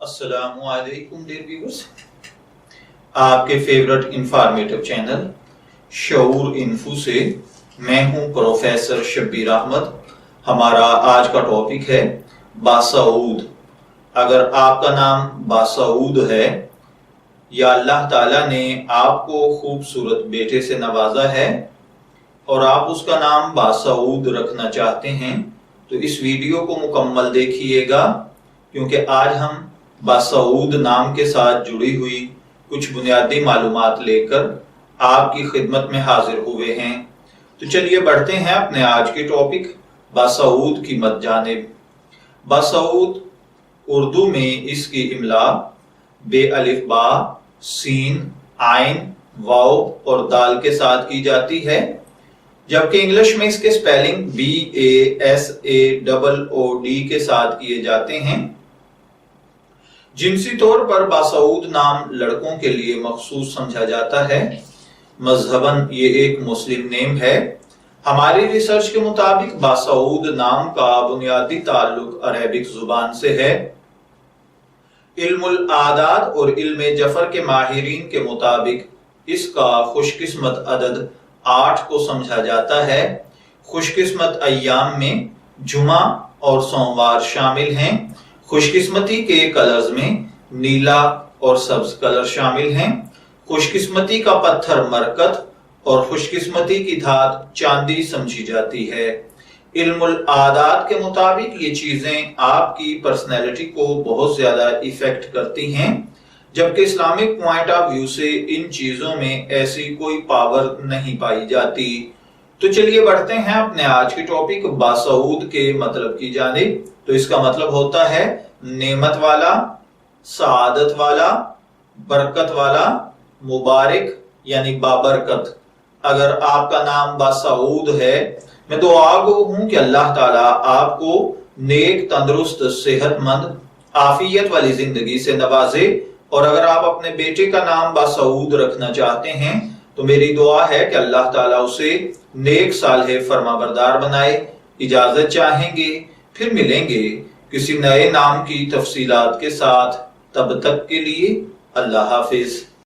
السلام علیکم dear viewers, آپ کے فیورٹ انفارمیٹو چینل شعور انفو سے میں ہوں پروفیسر شبیر احمد۔ ہمارا آج کا ٹاپک ہے باسعود۔ اگر آپ کا نام باسعود ہے یا اللہ تعالیٰ نے آپ کو خوبصورت بیٹے سے نوازا ہے اور آپ اس کا نام باسعود رکھنا چاہتے ہیں تو اس ویڈیو کو مکمل دیکھیے گا، کیونکہ آج ہم باسعود نام کے ساتھ جڑی ہوئی کچھ بنیادی معلومات لے کر آپ کی خدمت میں حاضر ہوئے ہیں۔ تو چلیے بڑھتے ہیں اپنے آج کے ٹاپک باسعود کی جانب۔ باسعود اردو میں اس کی املا بے الف با، سین، عین، واو اور دال کے ساتھ کی جاتی ہے، جبکہ انگلش میں اس کے سپیلنگ BASAOOD کے ساتھ کیے جاتے ہیں۔ جنسی طور پر باسعود نام لڑکوں کے لیے مخصوص سمجھا جاتا ہے۔ مذہباً یہ ایک مسلم نیم ہے۔ ہماری ریسرچ کے مطابق باسعود نام کا بنیادی تعلق عربک زبان سے ہے۔ علم الاعداد اور علم جفر کے ماہرین کے مطابق اس کا خوش قسمت عدد 8 کو سمجھا جاتا ہے۔ خوش قسمت ایام میں جمعہ اور سوموار شامل ہیں۔ خوش قسمتی کے کلرز میں نیلا اور سبز کلر شامل ہیں۔ خوش قسمتی کا پتھر مرکت اور خوش قسمتی کی دھات چاندی سمجھی جاتی ہے۔ علم الاعداد کے مطابق یہ چیزیں آپ کی پرسنالٹی کو بہت زیادہ ایفیکٹ کرتی ہیں، جبکہ اسلامک پوائنٹ آف ویو سے ان چیزوں میں ایسی کوئی پاور نہیں پائی جاتی۔ تو چلیے بڑھتے ہیں اپنے آج کے ٹاپک باسعود کے مطلب کی جانب۔ تو اس کا مطلب ہوتا ہے نعمت والا، سعادت والا، برکت والا، مبارک یعنی بابرکت۔ اگر آپ کا نام باسعود ہے، میں دعا گو ہوں کہ اللہ تعالیٰ آپ کو نیک، تندرست، صحت مند، عافیت والی زندگی سے نوازے، اور اگر آپ اپنے بیٹے کا نام باسعود رکھنا چاہتے ہیں تو میری دعا ہے کہ اللہ تعالیٰ اسے نیک صالح فرمانبردار بنائے۔ اجازت چاہیں گے، پھر ملیں گے کسی نئے نام کی تفصیلات کے ساتھ۔ تب تک کے لیے اللہ حافظ۔